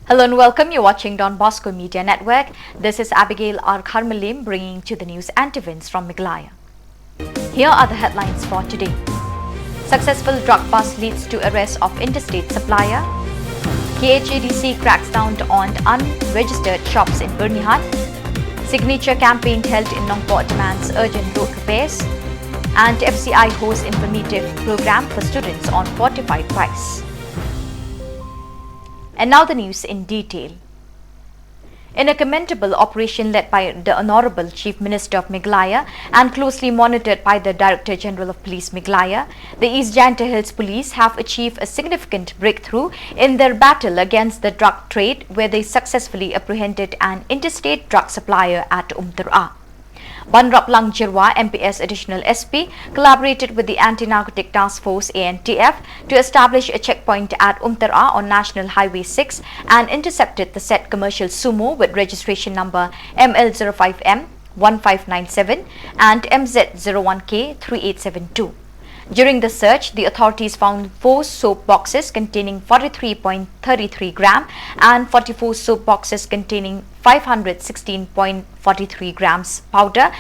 Hello and welcome. You're watching Don Bosco Media Network. This is Abigail R. Karmalim bringing to the news and events from Meghalaya. Here are the headlines for today. Successful drug bust leads to arrest of interstate supplier. KHADC cracks down on unregistered shops in Bernihat. Signature campaign held in Nongport demands urgent road repairs. And FCI hosts informative program for students on Fortified price. And now the news in detail. In a commendable operation led by the Honorable Chief Minister of Meghalaya and closely monitored by the Director General of Police Meghalaya, the East Janta Hills Police have achieved a significant breakthrough in their battle against the drug trade, where they successfully apprehended an interstate drug supplier at Umtara. Banraplang Jirwa, MPS Additional SP, collaborated with the Anti-Narcotic Task Force ANTF to establish a checkpoint at Umtara on National Highway 6 and intercepted the said commercial sumo with registration number ML05M1597 and MZ01K3872. During the search, the authorities found 4 soap boxes containing 43.33 gram and 44 soap boxes containing 516.43 grams powder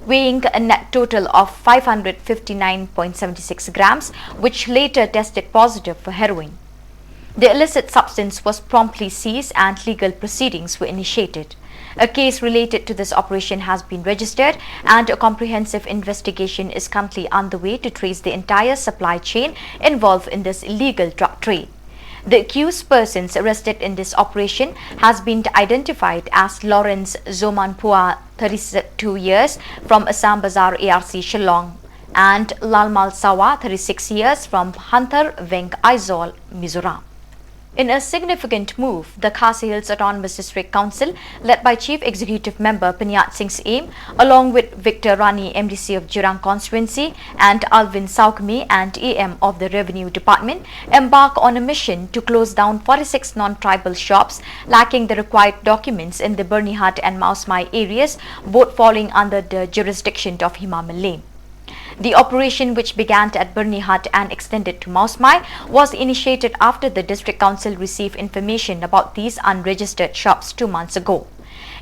weighing a net total of 559.76 grams, which later tested positive for heroin. The illicit substance was promptly seized and legal proceedings were initiated. A case related to this operation has been registered and a comprehensive investigation is currently underway to trace the entire supply chain involved in this illegal drug trade. The accused persons arrested in this operation has been identified as Lawrence Zomanpua, 32 years, from Assam Bazar ARC Shillong, and Lalmal Sawa, 36 years, from Hanthar Veng Aizol, Mizoram. In a significant move, the Khasi Hills Autonomous District Council, led by Chief Executive Member Panyat Singh's aim, along with Victor Rani, MDC of Jirang Constituency, and Alvin Saukmi and AM of the Revenue Department, embark on a mission to close down 46 non-tribal shops lacking the required documents in the Bernihat and Mausmai areas, both falling under the jurisdiction of Himamalay. The operation, which began at Bernihat and extended to Mausmai, was initiated after the District Council received information about these unregistered shops 2 months ago.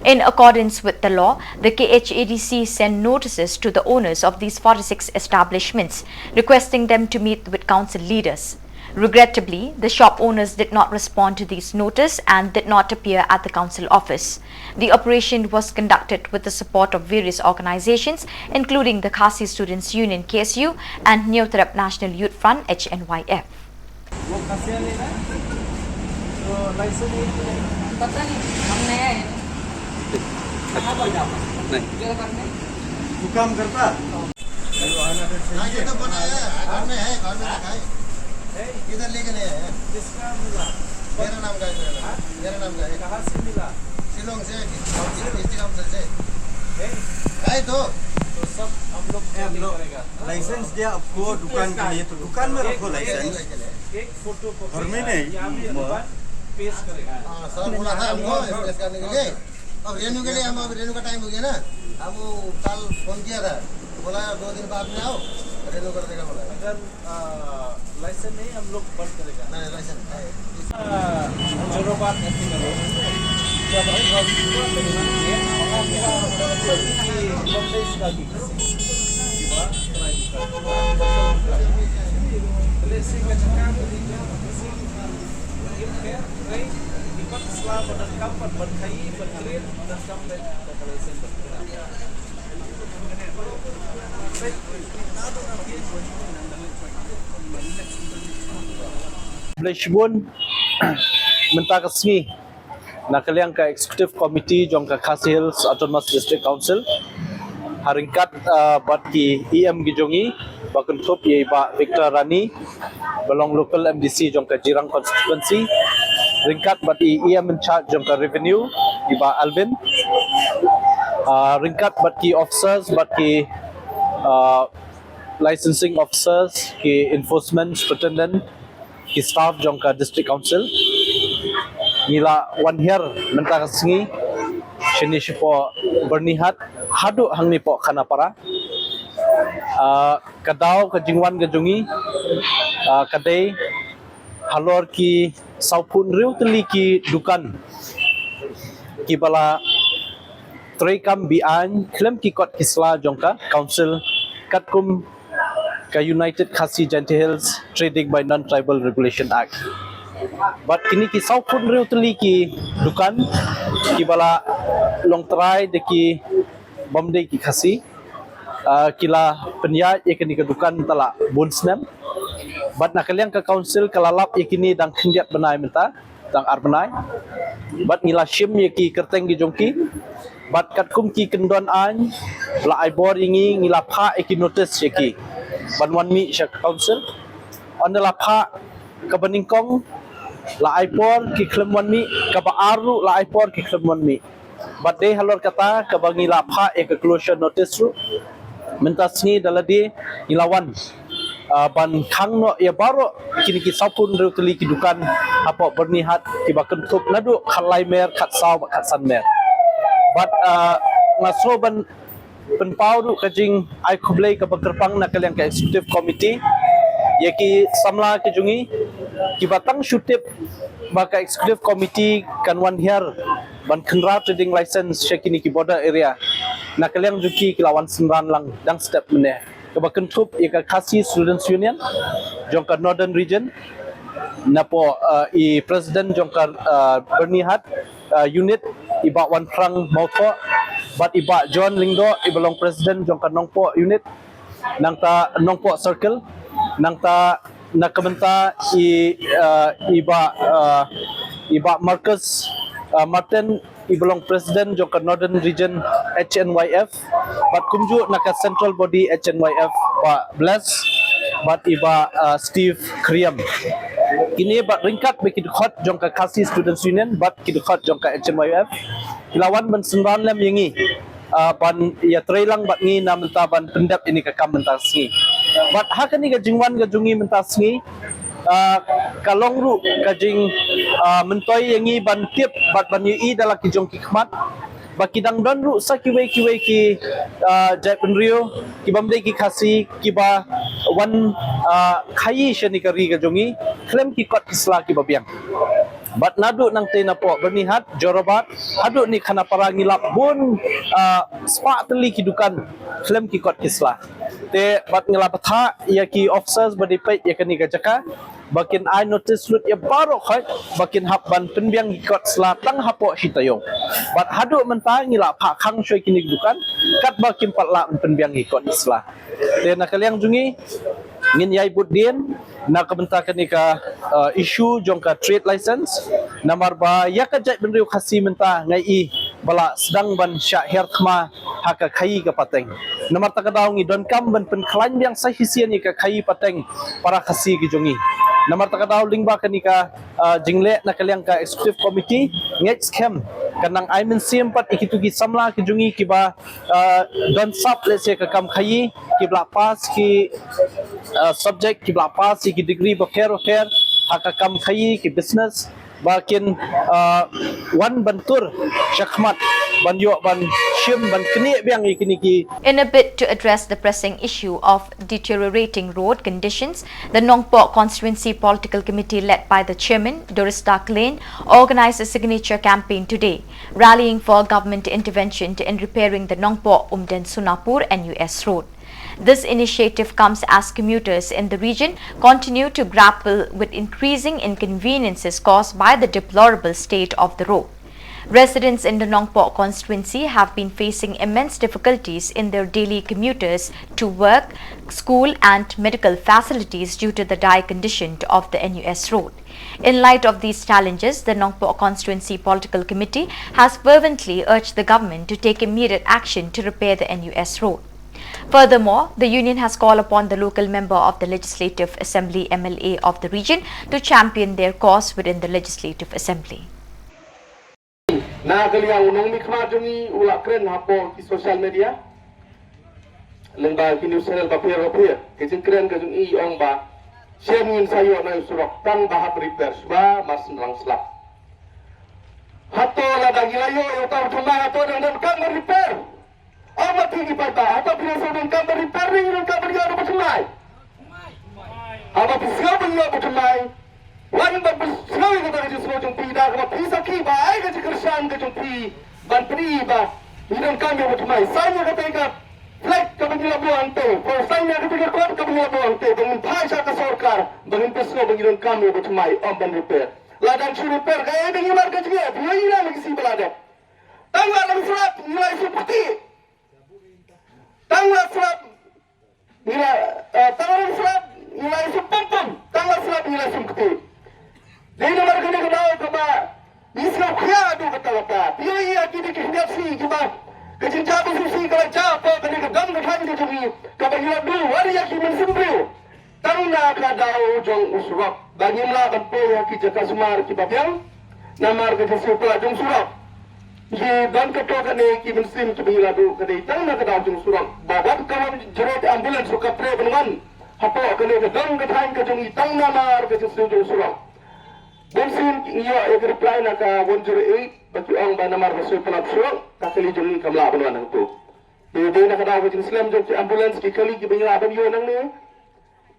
In accordance with the law, the KHADC sent notices to the owners of these 46 establishments, requesting them to meet with council leaders. Regrettably, the shop owners did not respond to these notices and did not appear at the council office. The operation was conducted with the support of various organizations, including the Khasi Students Union KSU and Neotrap National Youth Front HNYF. इधर लेके नहीं है किसका मिला मेरा नाम का है कहाँ से मिला शिलोंग से इंस्टाग्राम से है तो सब हम लोग करेगा लाइसेंस दिया आपको दुकान के लिए तो दुकान में रखो लाइसेंस एक फोटो को घर में नहीं पेश करेगा सर बोला था हमको पेश करने के लिए अब रेन्यू के लिए हम अभी रेन्यू का टाइम हो गया ना हम कल फोन किया था बोला 2 दिन बाद में आओ रेन्यू कर देगा बोला अगर लाइसेंस नहीं हम लोग बंद करेगा नहीं लाइसेंस है चलो बात ऐसी करो जब हम Bleshbun mentakasmi nakaliang ka executive committee jong ka Khasi Hills Autonomous District Council haringkat bat ki EM gijongi bakun thup ye ba Victor Rani balong local MDC jong ka Jirang Constituency ringkat bat EM in charge jong ka revenue iba Alvin ringkat bat ki officers bat ki licensing officers ki enforcement superintendent ki staff jong ka district council nila 1 year mentakasngi shini sipo Bernihat hadu hangni po kanapara kadaw kajingwan gajungi kadai halor ki saupun riu teli ki dukan ki bala Trekam bian klem ki kot kisla jongka council katkum ka United Khasi Gentiles Trading by Non-Tribal Regulation Act. But kini ki saupun riu teli ki dukan ki bala long try de ki bomde ki khasi kila penyat yakini ke dukan tala bunsnem but nakaliang ke council kalalap yakini dang khendiat benai menta dang arbenai but ngila shim yaki kerteng gi jongki but katkum ki kendon an la aibor ingi ngila pha yaki notice yaki ban wan mi syak council on la pha ka baningkong la aibor ki klem wan mi ka ba aru la aibor ki klem wan mi but de halor kata ka bangila pha ek closure notice ru mentasni daladi ilawan ban khang no ya baro kini ki sapun ru teli ki dukan apa bernihat ki baken tup nadu khalai mer khat saw khat san mer but ngaso ban penpau ru kajing ai khublei ka bakerpang na kaliang ka executive committee yaki samla ki jungi ki batang shutip baka executive committee kan wan here ban khenra trading license shekini ki border area na kaliang juki kilawan semran lang dang step mene kaba kentup ika Khasi Students Union jongka Northern Region napo i president jongka bernihat unit iba wan prang mauto but iba John Lingdo ibalong president jongka Nongpo unit nangta Nongpo circle nangta nakabenta iba Marcus Martin ibalong president jongka Northern Region HNYF but kumju naka central body HNYF Pak Bless but iba Steve Kriam kini bat ringkat beki dekat jongka Khasi Students Union but ki dekat jongka HNYF ilawan ban semran lem yangi ban ya trailang bat ngi na menta ban pendap ini ka kam menta sngi but hakani ga jingwan ga jungi menta sngi kalong ru kajing mentoi yangi ban tip bat ban ui dalam ki jong ki khmat baki dang don ru sa ki jai penrio ki bamde ki khasi ki ba wan khai shani kari ga jongi klem ki kot kisla ki babiang but nadu nang te napo bernihat jorobat hadu ni khana para ngilap bun spa teli ki dukan klem ki kot kisla te bat ngilap tha ya ki officers badi Peit ya kani ga jaka bakin I notice lut ya baro khat bakin hap ban penbiang ikot selatang hapo hitayong but hadu menta ngila pha khang shoi kini dukan kat bakin patla penbiang ikot islah te nakaliang jungi ngin yai budin na kabenta kani ka issue jongka trade license namar ba ya ka jai benriu khasi menta ngai i bala sedang ban syahir khma haka khai ka pateng namar takadaw ngi don kam ban pen khlain biang sa hisian ni ka khai pateng para khasi gi jongi namar takadaw lingba kanika jingle na kaliang ka executive committee ngech scam kanang I mean sempat ikitugi samla ki jungi ki ba don sap let's say ka kam khai ki bla pass ki subject ki bla pass ki degree ba khair haka kam khai ki business bakin wan bantur syakmat ban yo ban shim ban kini biang ikini ki. In a bid to address the pressing issue of deteriorating road conditions, the Nongpo Constituency Political Committee led by the chairman, Dorista Lane, organized a signature campaign today, rallying for government intervention in repairing the Nongpo Umden Sunapur NUS road. This initiative comes as commuters in the region continue to grapple with increasing inconveniences caused by the deplorable state of the road. Residents in the Nongpo constituency have been facing immense difficulties in their daily commuters to work, school and medical facilities due to the dire condition of the NUS road. In light of these challenges, the Nongpo Constituency Political Committee has fervently urged the government to take immediate action to repair the NUS road. Furthermore, the union has called upon the local member of the Legislative Assembly MLA of the region to champion their cause within the Legislative Assembly. Na kaliang unong mikma jungi ula kren hapo ki social media lengba ki news channel papir kejeng kren kejeng I ong ba siangin sayo na surok tang bahap repair ba mas nang slap hato la dagilayo yo ta thuma hato dan kan repair ama tinggi pata hato pinasa dan kan repair ni dan kan dia ada betul apa pisau beliau betul Wan ba besoi ka ta jisro jong pi da ka pi sakhi ba ai ka jikrshan ka jong pi ban pri ba idan kami ba tumai saya ka ta ka flag ka bangila buang te for saya ka ta kot ka bangila buang te bangin phasa ka sarkar bangin pesno bangidan kami ba tumai om ban repair ladan chu repair ka ai bangin mar ka jige bioi na lagi si belada tangla lang surat nilai seperti tangla surat nilai tangla surat nilai sepampam tangla surat nilai seperti Dahil naman kami kadaw ka ba, isla kaya doon kata-kata. Piyo iya kini kihinap si, kiba, kachinjabi si kala japo, kani kadang kathan ka jumi, kabangilap doon, wari yaki mansimbriyo. Tang na kadaw jong usurap, bangin laban po yaki jaka sumar kibabiyang, namar ka jasi pala jong surap. Ye dan kato kani kimansim kibangilap doon, kani tang na kadaw jong surap. Babad kalam jerat ambulans o kapre banungan, hapo kani kadang kathan ka jumi, tang namar ka jasi jong surap. Bensin iyo reply na ka 108 bagi ang ba namar rasul penapsur kakali jong ni kamla ban nang tu de na kada ko Islam jong ambulance ki kali ki bingla ban yo nang ne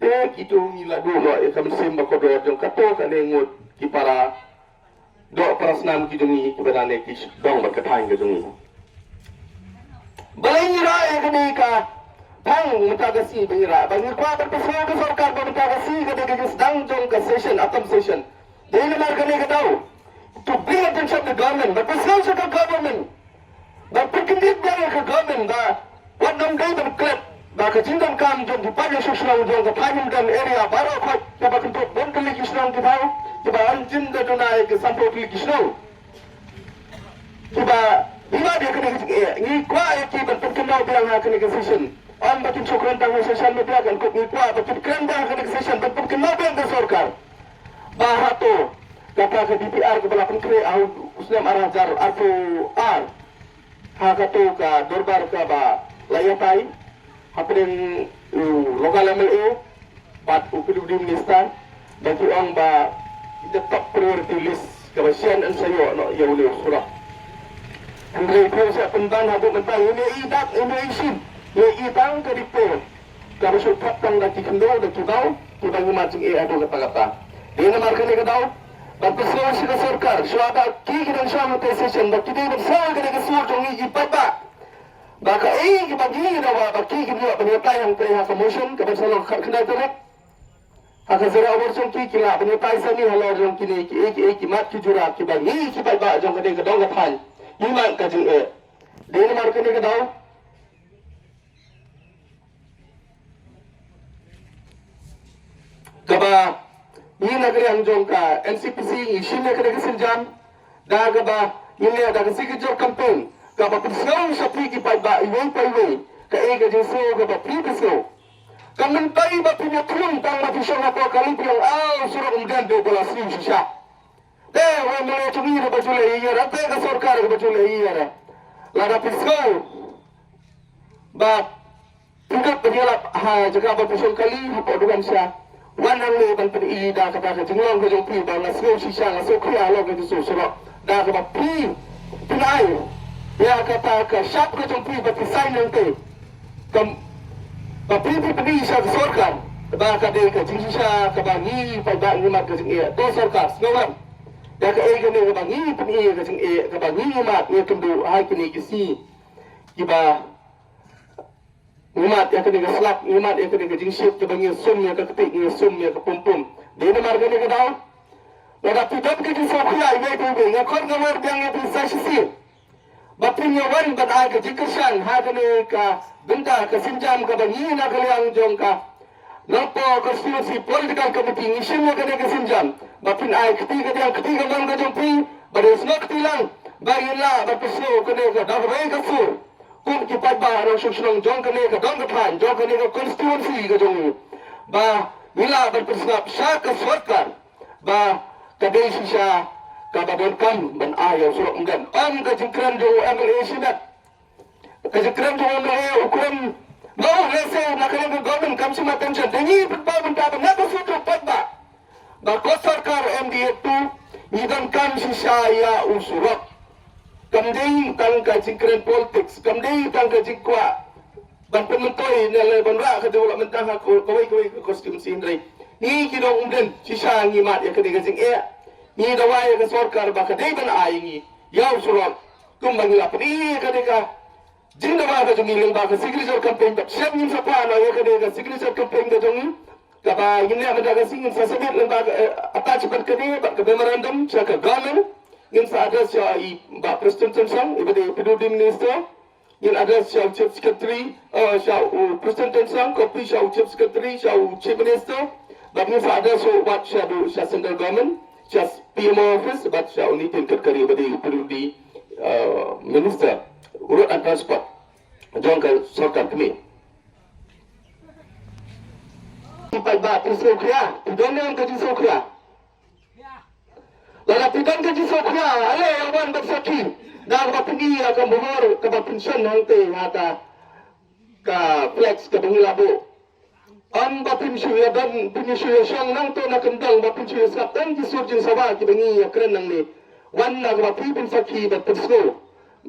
de ki tu ni la do no e kam sim ba ko do jong kato ka ne ngut ki para do prasnam ki jong ni ki badane ki dong ba ka thang ki jong ni balai ni ra e ka ni ka thang mutagasi bingra bagi kwa ba pasal ka sarkar ba mutagasi ka de ki sedang jong ka session atom session They are not going to to bring attention to the government, but the source of the government, but picking it down like a government, what them day them clip, but the children come to the public social the time area, Baro, the back to one to lick snow to how, the Baranjin the Donai, the Santo lick snow. To the Iva, quiet, keep and put out the decision. On the Chokran social media and cook me, but to cram down the decision, but put not the circle. Bahato kata ke DPR ke belakang kre au uslam arajar atau ar ha kato ka dorbar ka ba layatai hapren lokal MLA pat upili minister bagi ang ba the top priority list kabasian an sayo no yauli surah andre ko sa pendan habu mentang ini idak ini isin ye idang ke dipo kabasut patang da kikendo da kibau kibang macing ado kata-kata Ini marka ni kadau, tapi semua sih sarkar, suara kiki dan suara session, tapi dia bersama dengan semua jongi ipat ba. Baka kita gini dah, baka kiki juga penyatai yang terlihat promotion, kepada selalu kena teruk. Haka zera abortion kiki lah, penyatai seni halau jong kini ki mat kijura ki bagi ki ipat ba jong kadang kadang kathan. Ini kajing Ini marka ni kadau. Kaba Ini negeri yang jongka NCPC isin negeri kesenjam dah gaba ini ada kesikijor kampung gaba persau sapi ki pai ba iwei ka ega jinso gaba pribiso kamen pai ba punya turun tang ma pisau apa kali piang suruh umdan do bola sim shisha we mele tumi ro bajule iya rate ka sarkar ka bajule iya lada pisau ba pukat penyelap jaga ba pisau kali apa dugan sia Wanang ni ban pen da kata ka jinglong ko jong pi ba na so shisha na so kriya lo ko so so da ka ba pi pinai ya kata ka shap ko jong pi ba ti sign nang te kam ba pi pi sha ka sarkar ba ka de ka jing shisha ka ba ni pa ba ni ma ka jing e to sarkar snowam da ka e ka ni ba ni pi ka jing e ka ba ni ma ni tumbu ha ki ni ki si ki ba Umat yang kena selap, umat yang kena jingsip, kebanyakan sum yang keketik, sum yang kepumpum. Dia nak marga ni kedau. Wada pidam ke jingsip kaya, ibu ibu, ngakor ngamar biang yang bisa sisir. Bapin yawan badai ke jikirsan, kena ke benda, ke sinjam, ke banyi nak kaliang jong ke. Nampo konstitusi political committee, ngisim yang kena ke sinjam. Bapin ai ketiga man ke jompi, badai semua ketilang. Bayilah, bapisno kena ke dakwai ke sur. Kung kipat ba orang Shillong jong kene ka dong kathan jong kene ka constituency ka jong ba nila berpersngap sa ka sarkar ba kadai sisa ka babon kam ban ayo surok enggan ka jingkran jo MLA sinat ka jingkran jo MLA ukuran no lese na kene government kam sima tension dengi pa benta na ka sutro pat ba ko sarkar MDA2 idan kam sisa ya usurok Kamdei tangka jingkren politics, kamdei tangka jingkwa ban pementoy na ban ra ka development tangka kawai ke kostum sindray. ni kidong umden sisa ngi mat ya kede gasing ni dawa ya ke sorkar ba kede ban ai yaw surot kumbang la pedi kede ka jinda ba ka jungi leng ba ka signature campaign ba siap nim sa pa na ya kede ka signature campaign ka jungi ka ba yin ya ba ka singin sa sabit leng ba attach ban kede ba ka memorandum sa ka government yin sa address ya I ba president sang ibade pedu minister yin address ya chief secretary sa president sang copy sa chief secretary sa chief minister but yin sa address what sa central government just PMO office but sa unitin kerkari ibade pedu minister urut and transport jong ka sorkar kami ipai ba prisau kria idon ka jisau kria lala pidan ka jisau kria ale awan bersaki dah ba tinggi akan bohor ka ba pension hangte hata ka flex ka bengilabu an ba pension ya dan pension sang nang to na kendang ba pension sap dan jisur jin sawa ki bengi kren nang ni wan na ba pi pensaki ba persno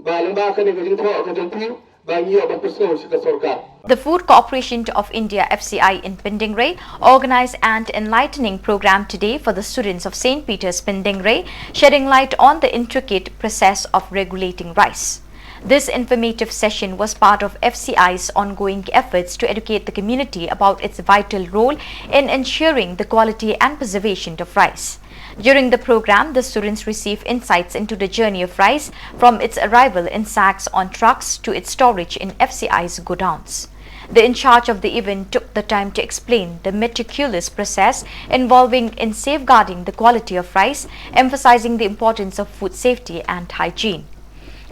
ba lamba ka ni ka jin tho ka jin pi ba ngi ba persno si ka sorkar. The Food Corporation of India FCI in Pindingray organized an enlightening program today for the students of St. Peter's Pindingray, shedding light on the intricate process of regulating rice. This informative session was part of FCI's ongoing efforts to educate the community about its vital role in ensuring the quality and preservation of rice. During the program, the students received insights into the journey of rice from its arrival in sacks on trucks to its storage in FCI's godowns. The in charge of the event took the time to explain the meticulous process involving in safeguarding the quality of rice, emphasizing the importance of food safety and hygiene.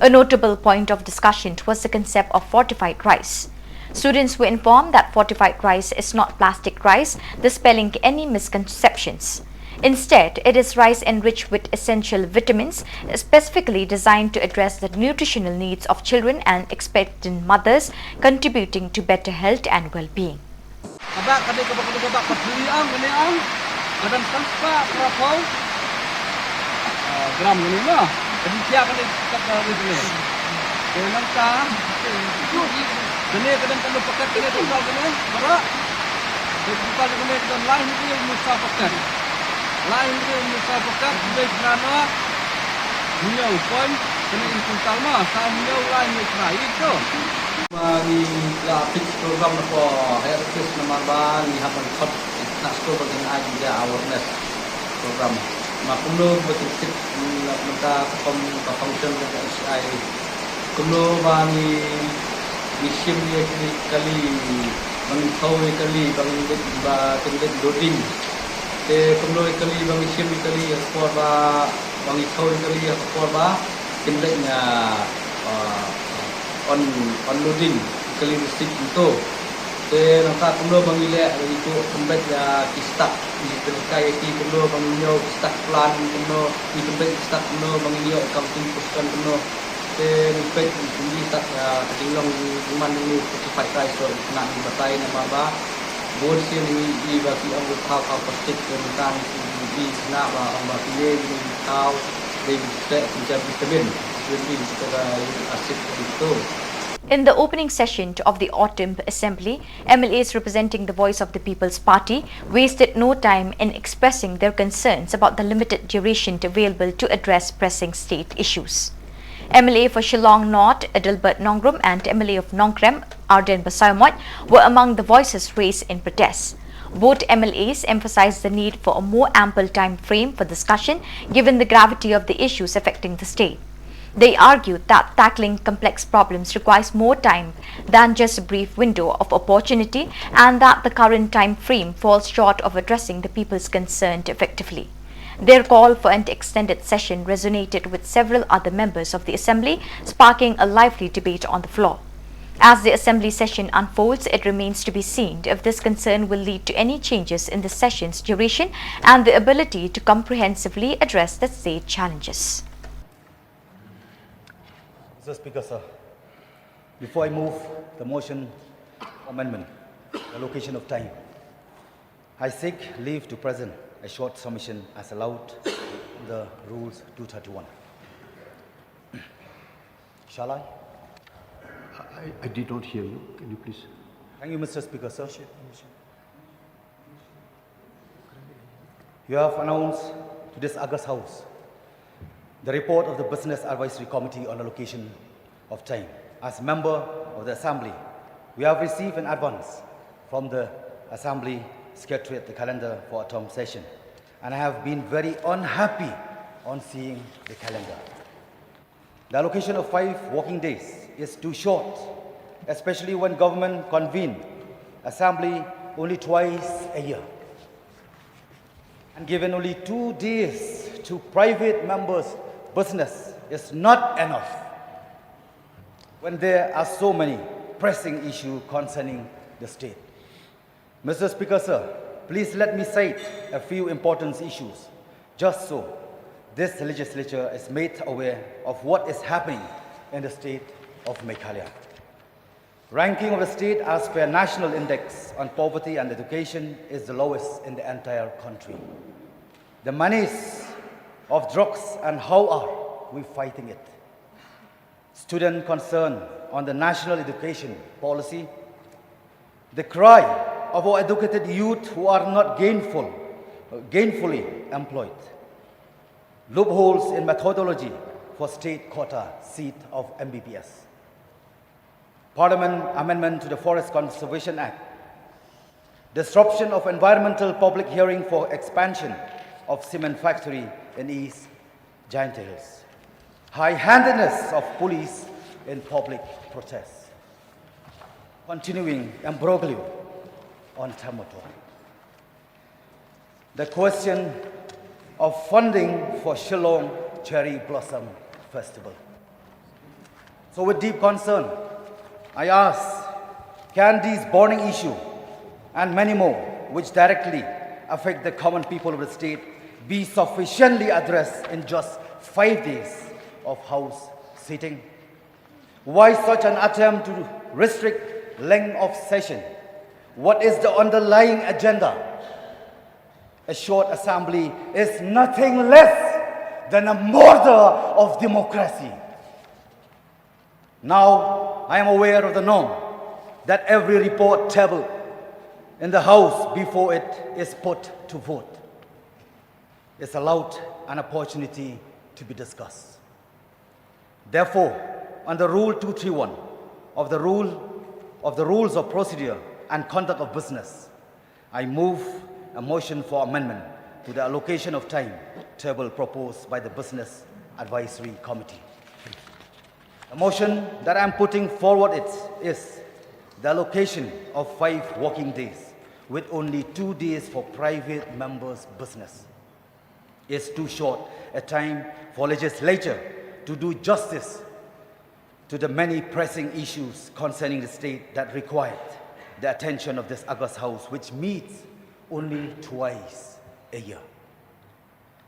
A notable point of discussion was the concept of fortified rice. Students were informed that fortified rice is not plastic rice, dispelling any misconceptions. Instead, it is rice enriched with essential vitamins, specifically designed to address the nutritional needs of children and expectant mothers, contributing to better health and well-being. Lain dia misal pekat dari kerana punya pun kena inputal mah sama lain ni itu. Bagi grafik program apa HRS nomor ban ni hapan khot nak store bagian aja awareness program. Makulo betul minta function dengan SI. Kulo bagi mission dia kali mengkau kali bagi loading kumlo kali bang isim kali ekspor ba bang ikau kali ekspor ba tindaknya on loading kali mesti itu nangka kumlo bang ile itu kembali ya kistak di terkai ki kumlo bang nyo kistak plan kumlo di kembali kistak kumlo bang nyo accounting puskan kumlo nupet di tak Shillong man ni Fortified so nak batai nama ba Bos yang ini bagi orang tahu plastik tentang di sana orang bagi tahu dari setiap vitamin jadi sebagai asid itu. In the opening session of the Autumn Assembly, MLAs representing the voice of the People's Party wasted no time in expressing their concerns about the limited duration available to address pressing state issues. MLA for Shillong North, Adalbert Nongrum, and MLA of Nongkrem, Arden Basayamot, were among the voices raised in protest. Both MLAs emphasized the need for a more ample time frame for discussion given the gravity of the issues affecting the state. They argued that tackling complex problems requires more time than just a brief window of opportunity and that the current time frame falls short of addressing the people's concern effectively. Their call for an extended session resonated with several other members of the Assembly, sparking a lively debate on the floor. As the Assembly session unfolds, it remains to be seen if this concern will lead to any changes in the session's duration and the ability to comprehensively address the state challenges. Mr. Speaker, sir, before I move the motion amendment, allocation of time, I seek leave to present a short submission as allowed in the Rules 231. Shall I? I did not hear you. Can you please? Thank you, Mr. Speaker, sir. You have announced to this August House the report of the Business Advisory Committee on allocation of time. As member of the Assembly, we have received in advance from the Assembly Secretariat the calendar for a term session, and I have been very unhappy on seeing the calendar. The allocation of 5 working days is too short, especially when government convene Assembly only twice a year. And given only 2 days to private members' business is not enough when there are so many pressing issues concerning the state. Mr. Speaker, sir, please let me cite a few important issues, just so this legislature is made aware of what is happening in the state of Meghalaya. Ranking of the state as per National Index on Poverty and Education is the lowest in the entire country. The menace of drugs, and how are we fighting it? Student concern on the national education policy, the cry of our educated youth who are not gainfully employed, loopholes in methodology for state quota seat of MBBS, Parliament amendment to the Forest Conservation Act, disruption of environmental public hearing for expansion of cement factory in East Giant Hills, high-handedness of police in public protests, continuing imbroglio on Tamoto, the question of funding for Shillong Cherry Blossom Festival. So with deep concern, I ask, can these burning issues and many more, which directly affect the common people of the state, be sufficiently addressed in just 5 days of House sitting? Why such an attempt to restrict length of session? What is the underlying agenda? A short assembly is nothing less than a murder of democracy. Now, I am aware of the norm that every report tabled in the House before it is put to vote is allowed an opportunity to be discussed. Therefore, under Rule 231 of the Rules of Procedure and Conduct of Business, I move a motion for amendment to the allocation of time table proposed by the Business Advisory Committee. The motion that I am putting forward is the allocation of 5 working days with only 2 days for private members' business. It's too short a time for legislature to do justice to the many pressing issues concerning the state that required the attention of this August House, which meets only twice a year.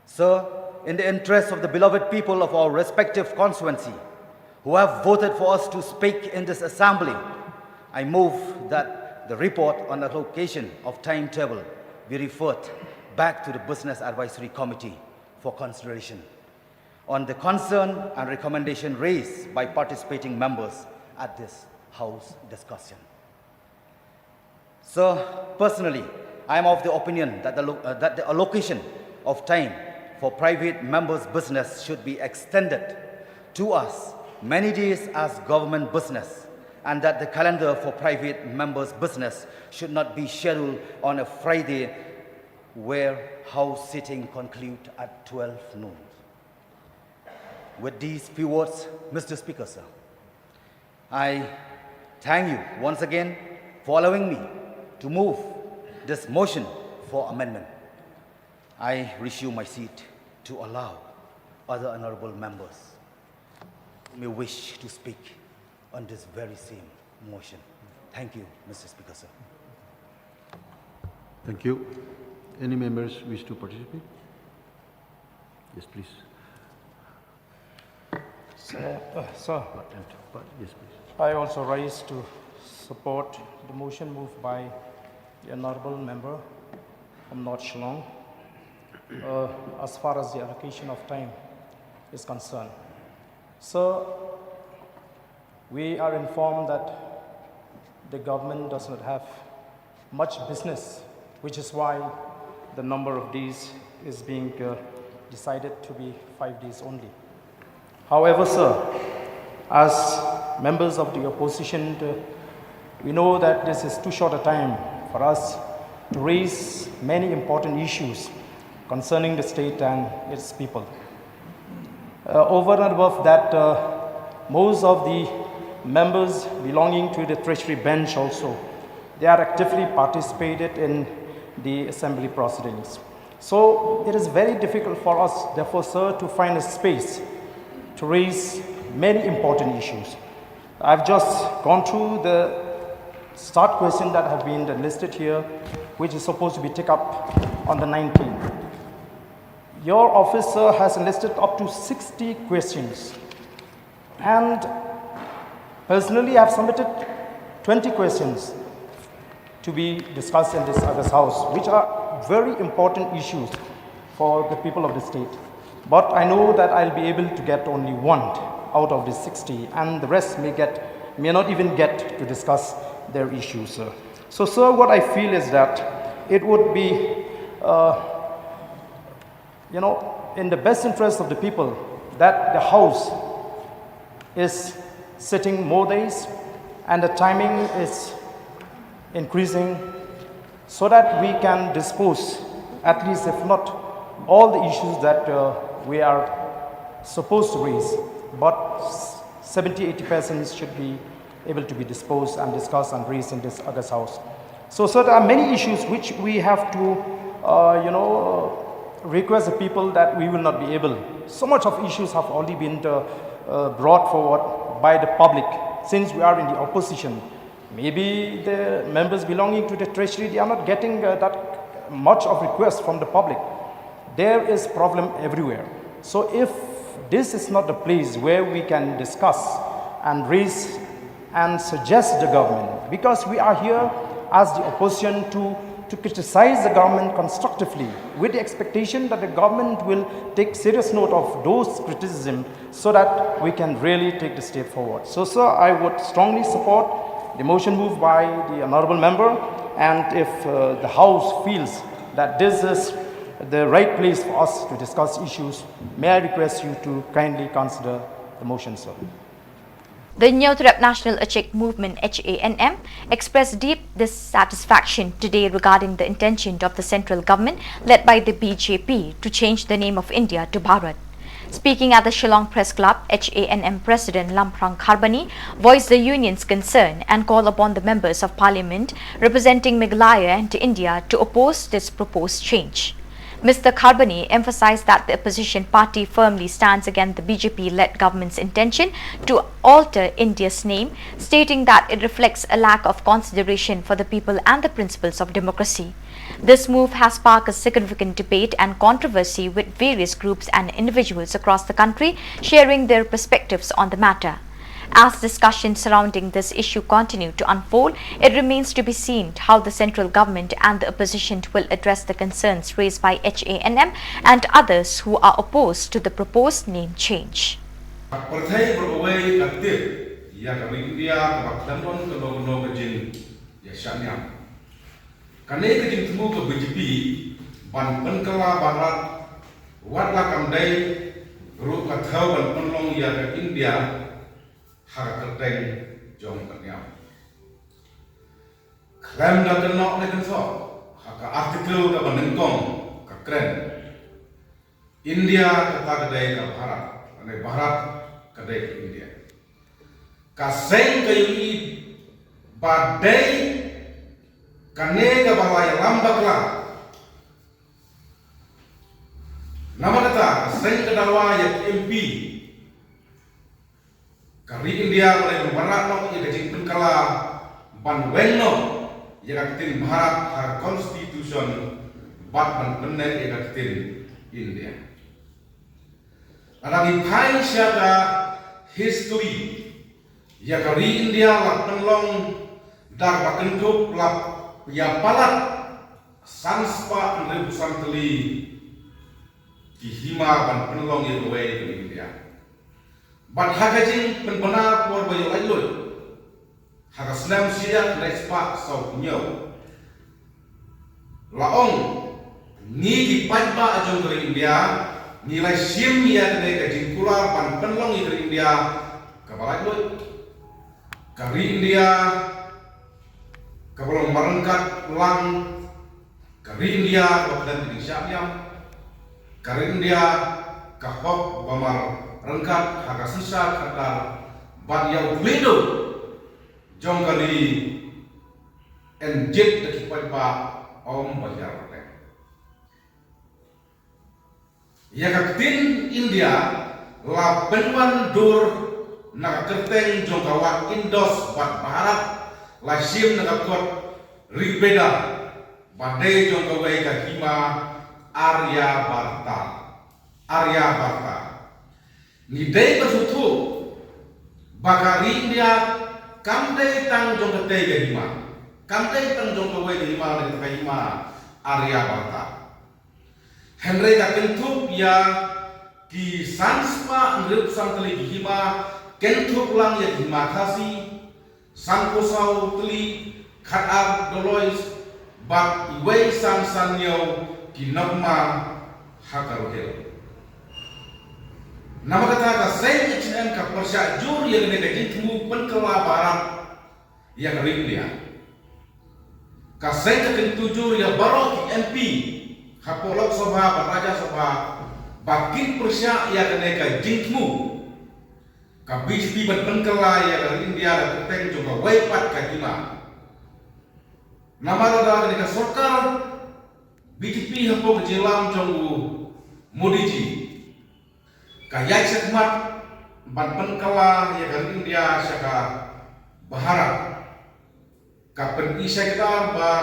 Sir, in the interest of the beloved people of our respective constituency who have voted for us to speak in this assembly, I move that the report on the allocation of timetable be referred back to the Business Advisory Committee for consideration on the concern and recommendation raised by participating members at this House discussion. So, personally, I am of the opinion that the allocation of time for private members' business should be extended to us many days as government business, and that the calendar for private members' business should not be scheduled on a Friday where House sitting conclude at 12 noon. With these few words, Mr. Speaker, sir, I thank you once again for allowing me to move this motion for amendment. I resume my seat to allow other honorable members who may wish to speak on this very same motion. Thank you, Mr. Speaker, sir. Thank you. Any members wish to participate? Yes, please. Sir, Yes, please. I also rise to support the motion moved by the honorable member from North Shillong as far as the allocation of time is concerned. So, we are informed that the government does not have much business, which is why the number of days is being decided to be 5 days only. However, sir, as members of the opposition, we know that this is too short a time for us to raise many important issues concerning the state and its people. Over and above that, most of the members belonging to the Treasury bench also, they are actively participated in the assembly proceedings. So it is very difficult for us, therefore, sir, to find a space to raise many important issues. I've just gone through the start question that have been listed here, which is supposed to be taken up on the 19th. Your officer has enlisted up to 60 questions, and personally I have submitted 20 questions to be discussed in this August House, which are very important issues for the people of the state. But I know that I'll be able to get only one out of the 60, and the rest may not even get to discuss their issues, sir. So, sir, what I feel is that it would be in the best interest of the people that the House is sitting more days and the timing is increasing, so that we can dispose, at least if not all the issues that we are supposed to raise, but 70-80% should be able to be disposed and discussed and raised in this August House. So there are many issues which we have to request the people that we will not be able. So much of issues have already been brought forward by the public since we are in the opposition. Maybe the members belonging to the Treasury, they are not getting that much of requests from the public. There is problem everywhere. So if this is not the place where we can discuss and raise and suggest the government, because we are here as the opposition to criticize the government constructively with the expectation that the government will take serious note of those criticisms so that we can really take the state forward. So, sir, I would strongly support the motion moved by the honorable member, and if the House feels that this is the right place for us to discuss issues, may I request you to kindly consider the motion, sir. The New Trap National Achek Movement HANM expressed deep dissatisfaction today regarding the intention of the central government led by the BJP to change the name of India to Bharat. Speaking at the Shillong Press Club, HANM President Lamprang Kharbani voiced the union's concern and called upon the members of parliament representing Meghalaya and India to oppose this proposed change. Mr. Kharbani emphasized that the opposition party firmly stands against the BJP-led government's intention to alter India's name, stating that it reflects a lack of consideration for the people and the principles of democracy. This move has sparked a significant debate and controversy, with various groups and individuals across the country sharing their perspectives on the matter. As discussions surrounding this issue continue to unfold, it remains to be seen how the central government and the opposition will address the concerns raised by HANM and others who are opposed to the proposed name change. Harkateng jong kenyam. Krem da kenok ne kenso. Haka artikel ka banengkong ka kren. India kata kedai ka Bharat, ane Bharat kedai ka India. Kaseng ka yui badai kane ka balaya lambakla. Nama kata kaseng ka dalwa yak MP. Kari India mulai Bharat no ia kecing penkala ban wengno ia katin Bharat har constitution bat ban benar ia katin India. Ada di Peit siaga history ia kari India lak penlong dar bakentup lak ia palat sanspa rebusan teli di hima ban penlong ia away dari India. But hakajing penbenar por bayo laylul. Hakaslam sidak nespa sau nyo. Laong ni ki pajba ajong dari India nilai sim ya kene ka jingkular pan penlong dari India kabalai lo kari India kabalong marengkat lang kari India kabadan di Syamiam kari India kahok bamar rengkat hakasisa katar ban yau ledo jong kali enjet de pajba om bajar ya kaktin India la penwan dur na kerteng jong kawak indos bat barat la sim na kot ribeda badai jong kawai kahima Arya Barta ni dei basutu bakari India kamdei tang jong ketei kahima kamdei tang jong kawai kahima na kahima Arya Barta Henry kakentup ya ki sanspa ngrip sang teli hima kentup lang ya hima kasi sangkosau teli khatar dolois bat iwei sang sanyau ki nagma hakarohel nama kata ka sen HM ka persya jur yang negajin tumu penkela barat yang rimlia ka sen kakentujur ya baro ki MP Kapolok Sabha, Baraja Sabha, bakin persya ia kena ka jingmu, ka BJP berpengkela ia dari India dan keteng juga waipat ka hima. Nama rada kena ka sorkar BJP hapo kejelam jonggu Modiji, ka yai sekmat berpengkela ia dari India syaka Baharat, ka pergi sektar ba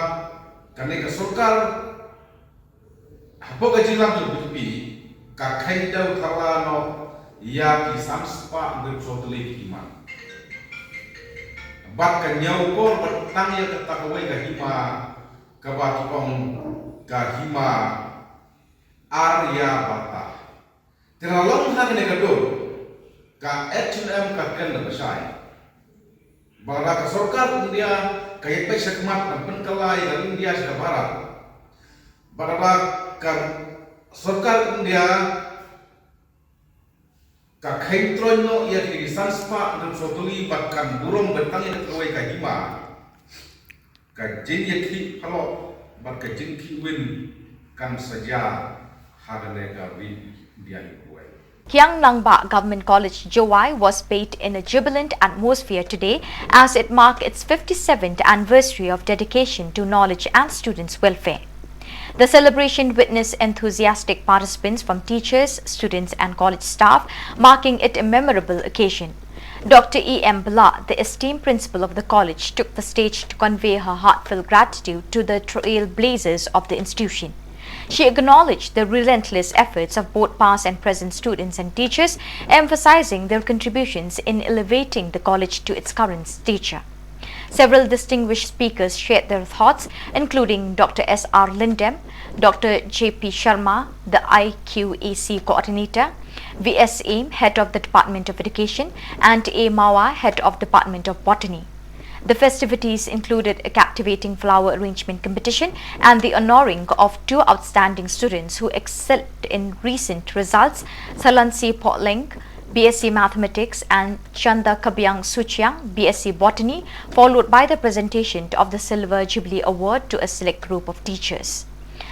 kena ka sorkar Hapo kajilam tu BJP kakai dau thalano ya ki samspa ngep soteli hima bat kanyau kor batang ya ketakawai ka hima kabatong ka hima Arya Barta teralong hang negadur ka HM ka ken besai bara ka sarkar India kaya pai sekmat dan penkelai dari India ke barat bara kan sarkar India ka khaitron no ya di sanspa dan sotuli bakkan burung bentang yang terwai ka hima ka jin ya ki halo bak ka jin ki win kan saja hadane ka win dia kuai Kiang Nangba Government College Jowai was paid in a jubilant atmosphere today as it marked its 57th anniversary of dedication to knowledge and students' welfare. The celebration witnessed enthusiastic participants from teachers, students and college staff, marking it a memorable occasion. Dr. E.M. Bala, the esteemed principal of the college, took the stage to convey her heartfelt gratitude to the trailblazers of the institution. She acknowledged the relentless efforts of both past and present students and teachers, emphasizing their contributions in elevating the college to its current stature. Several distinguished speakers shared their thoughts, including Dr. S.R. Lindem, Dr. J.P. Sharma, the IQAC coordinator, V.S. Aim, head of the Department of Education, and A. Mawa, head of Department of Botany. The festivities included a captivating flower arrangement competition and the honoring of two outstanding students who excelled in recent results, Salansi Potling, BSc Mathematics, and Chanda Kabyang Suchiang, BSc Botany, followed by the presentation of the Silver Jubilee Award to a select group of teachers.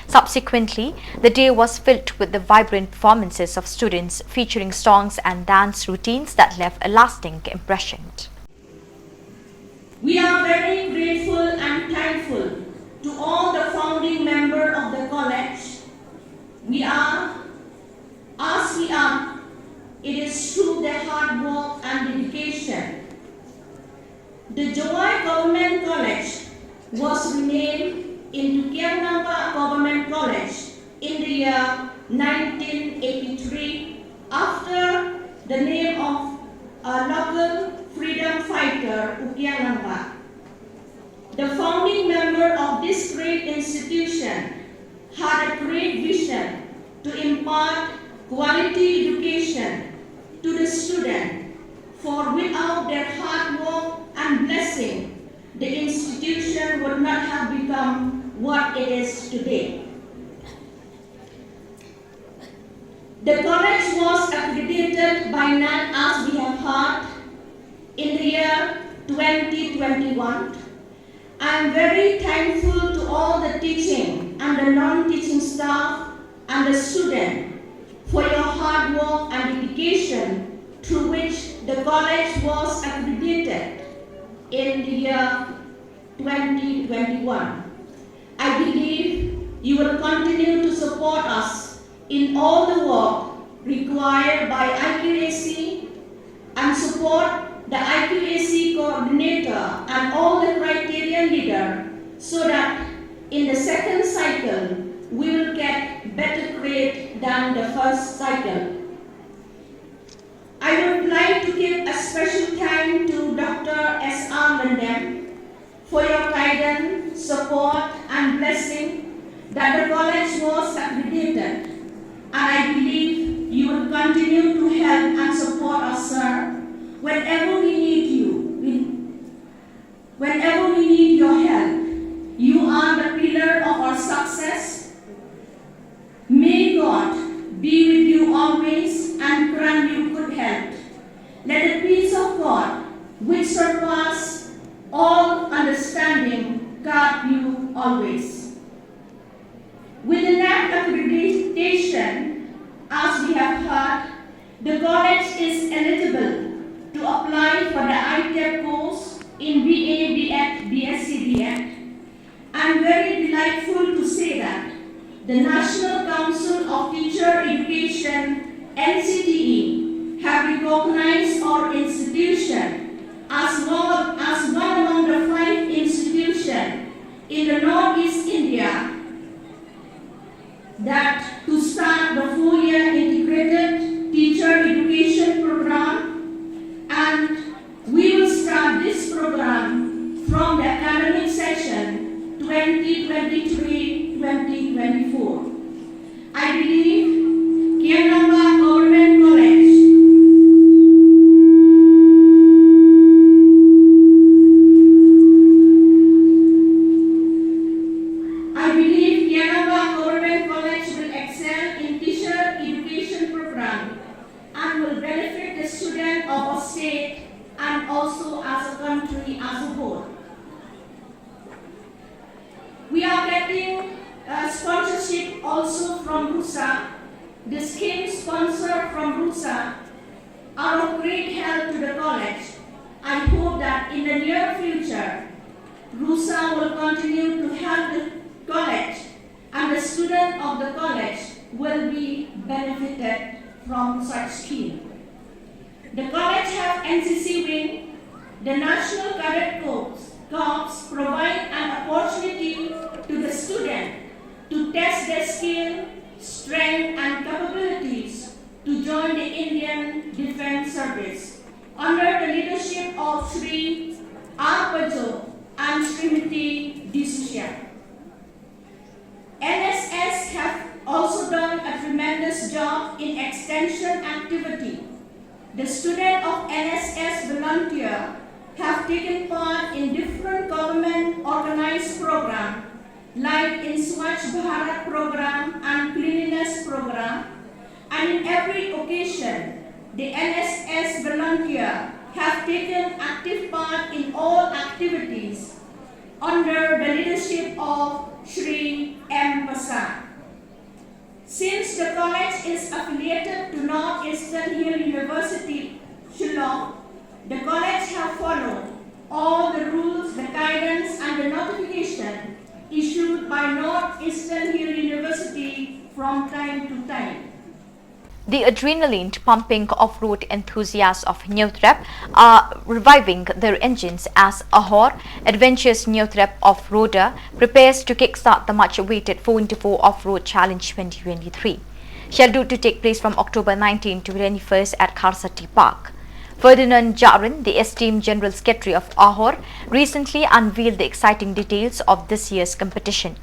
Subsequently, the day was filled with the vibrant performances of students featuring songs and dance routines that left a lasting impression. We are very grateful and thankful to all the founding members of the college. It is through their hard work and dedication. The Jowai Government College was renamed into Kiangnamba Government College in the year 1983 after the name of a local freedom fighter, Ukiangnamba. The founding member of this great institution had a great vision to impart quality education to the student, for without their hard work and blessing, the institution would not have become what it is today. The college was accredited by NAT, as we have heard, in the year 2021. I am very thankful to all the teaching and the non-teaching staff and the students for your hard work and dedication through which the college was accredited in the year 2021. I believe you will continue to support us in all the work required by IQAC and support the IQAC coordinator and all the criterion leader so that in the second cycle we will get better grade than the first cycle. I would like to give a special thanks to Dr. S.R. Lendem for your guidance, support and blessing that the college was accredited, and I believe you will continue to help and support us, sir, whenever we need you, whenever we need your help. You are the pillar of our success. May God be with you always and grant you good health. Let the peace of God, which surpasses all understanding, guard you always. With the NAC accreditation, as we have heard, the college is eligible to apply for the ITEP course in BA, BEd, BSc, DEd. I am very delightful to say that the National Council of Teacher Education, NCTE, have recognized our institution as one among the 5 institutions in the Northeast India that to start the 4-year integrated teacher education program, and we will start this program from the academic session 2023-2024. I believe Kianamba Government College will excel in teacher education program and will benefit the student of our state and also as a country as a whole. We are getting sponsorship also from RUSA. The scheme sponsored from RUSA are of great help to the college. I hope that in the near future, RUSA will continue to help the college and the student of the college will be benefited from such scheme. The college have NCC wing. The National Cadet Corps provide an opportunity to the student to test their skill, strength and capabilities to join the Indian Defence Service under the leadership of Sri R. Pajo and Srimati D'Souza. NSS have also done a tremendous job in extension activity. The students of NSS volunteer have taken part in different government organized programs like in Swachh Bharat program and cleanliness program, and in every occasion the NSS volunteer have taken active part in all activities under the leadership of Shri M. Prasad. Since the college is affiliated to Northeastern Hill University, Shillong, the college have followed all the rules, the guidance and the notification issued by Northeastern Hill University from time to time. The adrenaline-pumping off-road enthusiasts of Neutrep are reviving their engines as Ahor, adventurous Neutrep off-roader, prepares to kickstart the much-awaited 4x4 Off-Road Challenge 2023, scheduled to take place from October 19 to 21st at KHADC Park. Ferdinand Jarin, the esteemed General Secretary of Ahor, recently unveiled the exciting details of this year's competition.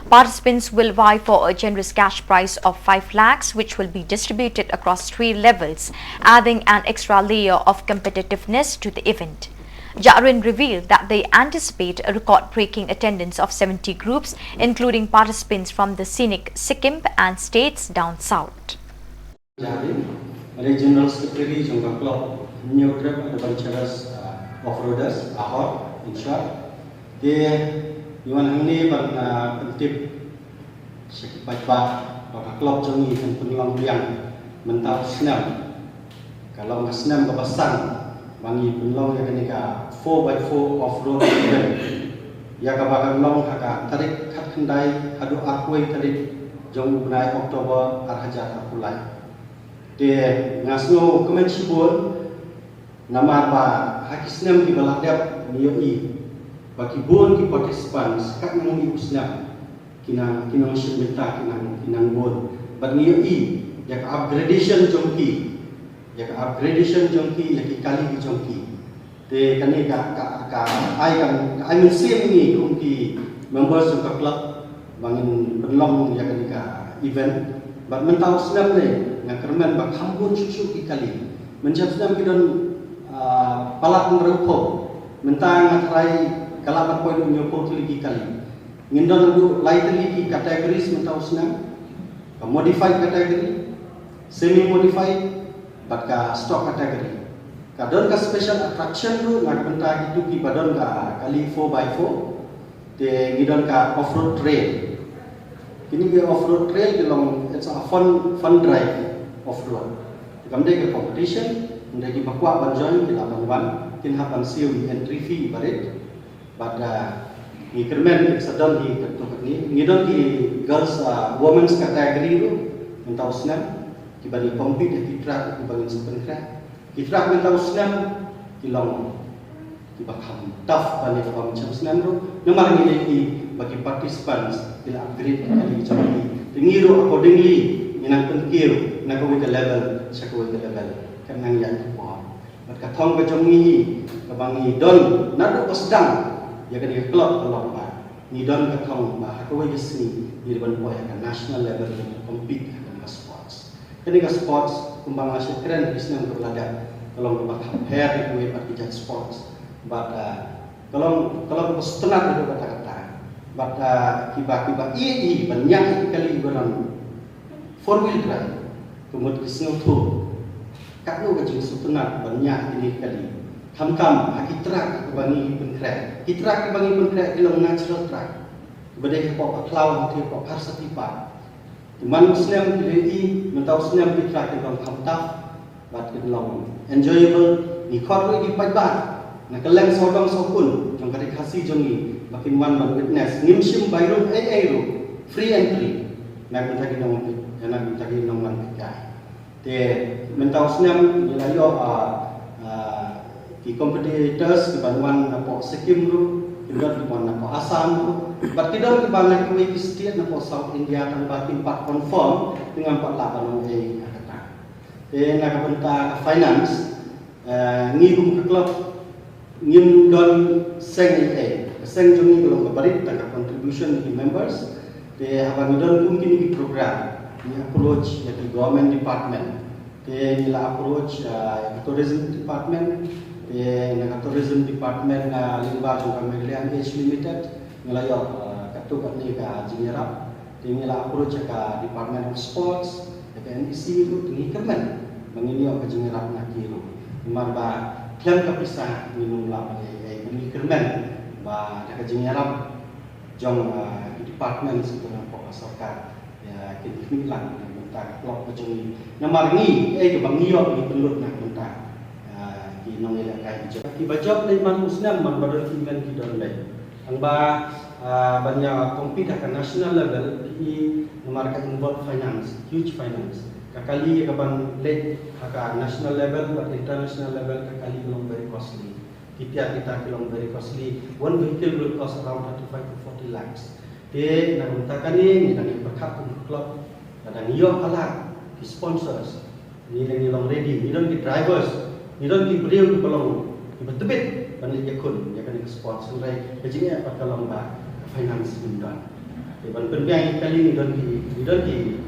Participants will vie for a generous cash prize of 5 lakhs, which will be distributed across 3 levels, adding an extra layer of competitiveness to the event. Jarin revealed that they anticipate a record-breaking attendance of 70 groups, including participants from the scenic Sikkim and states down south. Jadi, ada General Secretary Jongga Club, New Trip Adventures Off-Roaders, AHOR, in short. Dia Iwan Hangni pentip sekipai baka klub jongi dan pengelang biang mentau senam. Kalau nggak senam kebasan, bangi pengelang ya kenika 4x4 off-road event. Ya kabakan long haka tarik kat kendai hadu akui tarik jong bunai Oktober arhajar akulai. Dia ngasno kemen sibul nama apa haki senam di baladap niyoi bagi bon ki partisipan sekat nang ibu senam kinang syembita kinang bon bagi niyoi ya ka upgradation jongki ya ki kali ki jongki te kani ka ai men sim ni kumki members of the club bangin penlong ya kani ka event bak mentau senam le yang kerman bak hambun susu ki kali menjab senam ki don palak ngerupo mentang ngatrai kalaban poin nyopo ki kali ngindon du lightly categories mentau senam modified category semi modified but ka stock category kadon ka special attraction tu nak benta itu ki badon ka kali 4x4 te ngidon ka off-road trail kini ke off-road trail belong it's a fun drive off-road kamde ke competition ndai ki bakwa banjoin ki laban kin hapan siu entry fee barit pada ni kermen sedang di tempat ni ngidon ki girls women's category tu mentau senam ki bani compete ki track ki bani sepenkra ki track mentau senam ki long ki bakham tough bani form macam senam tu nomor ni ki bagi participants bila upgrade kali jambi tingiro accordingly minang penkir nak ke level sakwe ke level kan nang yang po bat ka thong ka jambi ka bangi don nadu sedang ya kan dia club kalau ni don ka thong ba ka we sini ni ban boy ka national level compete ka sports ketika sports kumbang asyik keren bisnes untuk belada kalau kita compare dengan partijat sports but kalau setengah itu kata-kata but kiba banyak kali gunakan 4-wheel drive kemudian snow tour kakno kecil setengah banyak ini kali kam haki track kebangi penkrek kitrak kebangi penkrek ilong natural track kemudian kepok cloud nanti kepok parsatipa Teman Muslim pilih mentau Muslim kita kita hamtaf, bat kita long enjoyable, ni koroi di pajbat, nak keleng sodong sokun, jong kari kasih jongi, makin wan man witness, ngimsim bayrum ru, free entry, nak minta kita nong man pikai. Te mentau Muslim nilayo di competitors di bantuan napok Sikkim ru, tidak di bantuan napok Assam ru. But tidak kebalik kami di setiap nampak South India tanpa tempat konform dengan 48 yang kata. Nak bentar finance, ngibum ke klub, ngim don seng joni belum kebarit tak contribution di members. Abang don mungkin di program, ni approach dari government department, nila approach tourism department, nak tourism department limba juga Meghalaya Age Limited. Ngelayo katu kat ni ka jingerap tinggal approach ka Department of Sports ka NEC itu tinggi kemen mengilio ka jingerap nak kiro marba klaim ka pisah minum la tinggi kemen ba ka jingerap jong department sebenarnya pok sarkar ya kini lang bentar klop ka jong namar ni ke bangio ni pelut nak bentar ki nong ila kai ki bajab dai man muslim man badal kimen ki don dai ang ba banyak compete akan national level ki nomor ka involve finance huge finance kakali kapan late ka national level but international level kakali long very costly kita long very costly one vehicle will cost around 35 to 40 lakhs te na untakan ni nang berkat club dan yo kala ki sponsors ni long ready ni don ki drivers ni don ki beliau ki pelong ki betebit panil yakun ya kan sponsor rai kejingnya apa kalau ba finance mindan ban penbiang kali ni don ki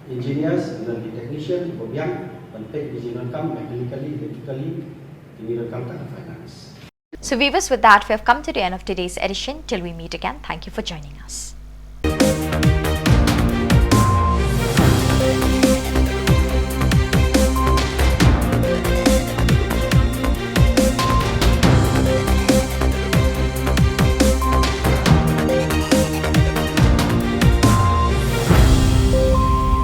engineers dan ki technician bobiang ban Peit engineer kam mechanically electrically ini rekam tak finance. So viewers, with that we have come to the end of today's edition. Till we meet again, thank you for joining us.